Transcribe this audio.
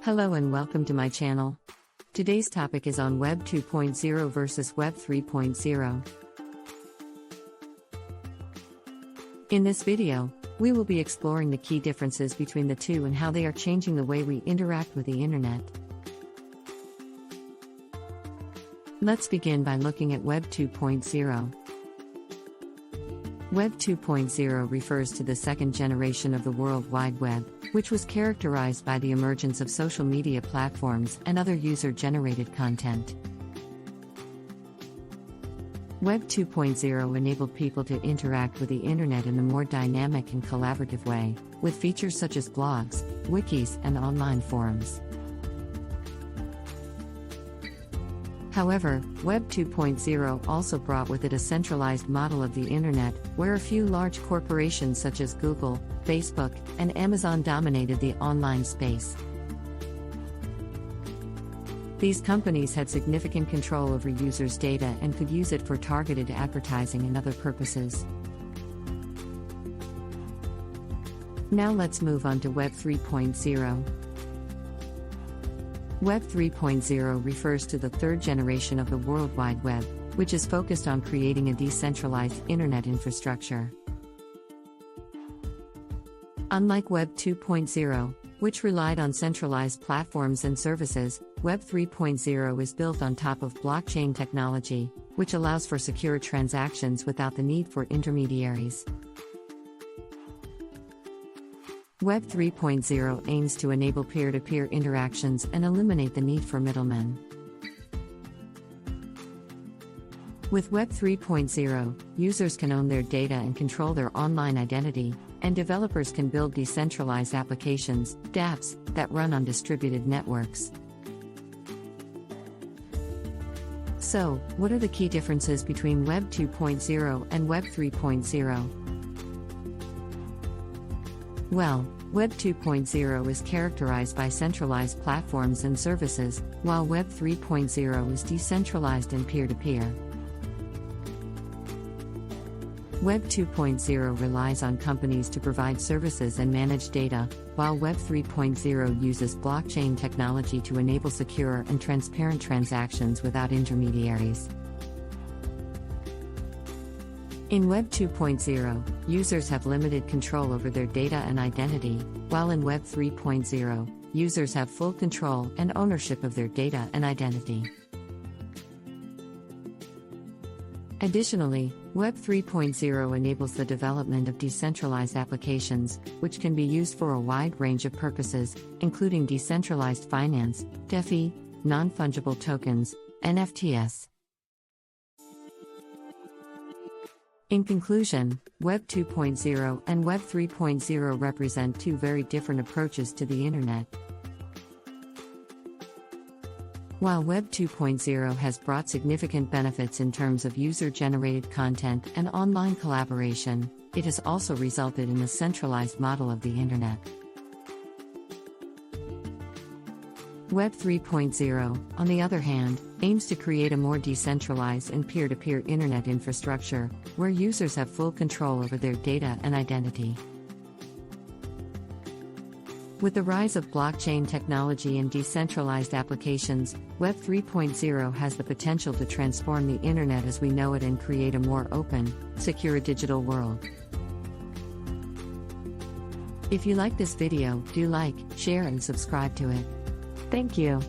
Hello and welcome to my channel. Today's topic is on Web 2.0 versus Web 3.0. In this video, we will be exploring the key differences between the two and how they are changing the way we interact with the internet. Let's begin by looking at Web 2.0. Web 2.0 refers to the second generation of the World Wide Web, which was characterized by the emergence of social media platforms and other user-generated content. Web 2.0 enabled people to interact with the internet in a more dynamic and collaborative way, with features such as blogs, wikis, and online forums. However, Web 2.0 also brought with it a centralized model of the internet, where a few large corporations such as Google, Facebook, and Amazon dominated the online space. These companies had significant control over users' data and could use it for targeted advertising and other purposes. Now let's move on to Web 3.0. Web 3.0 refers to the third generation of the World Wide Web, which is focused on creating a decentralized internet infrastructure. Unlike Web 2.0, which relied on centralized platforms and services, Web 3.0 is built on top of blockchain technology, which allows for secure transactions without the need for intermediaries. Web 3.0 aims to enable peer-to-peer interactions and eliminate the need for middlemen. With Web 3.0, users can own their data and control their online identity, and developers can build decentralized applications, dApps, that run on distributed networks. So, what are the key differences between Web 2.0 and Web 3.0? Well, Web 2.0 is characterized by centralized platforms and services, while Web 3.0 is decentralized and peer-to-peer. Web 2.0 relies on companies to provide services and manage data, while Web 3.0 uses blockchain technology to enable secure and transparent transactions without intermediaries. In Web 2.0, users have limited control over their data and identity, while in Web 3.0, users have full control and ownership of their data and identity. Additionally, Web 3.0 enables the development of decentralized applications, which can be used for a wide range of purposes, including decentralized finance, DeFi, non-fungible tokens, NFTs. In conclusion, Web 2.0 and Web 3.0 represent two very different approaches to the internet. While Web 2.0 has brought significant benefits in terms of user-generated content and online collaboration, it has also resulted in a centralized model of the internet. Web 3.0, on the other hand, aims to create a more decentralized and peer-to-peer internet infrastructure, where users have full control over their data and identity. With the rise of blockchain technology and decentralized applications, Web 3.0 has the potential to transform the internet as we know it and create a more open, secure digital world. If you like this video, do like, share and subscribe to it. Thank you.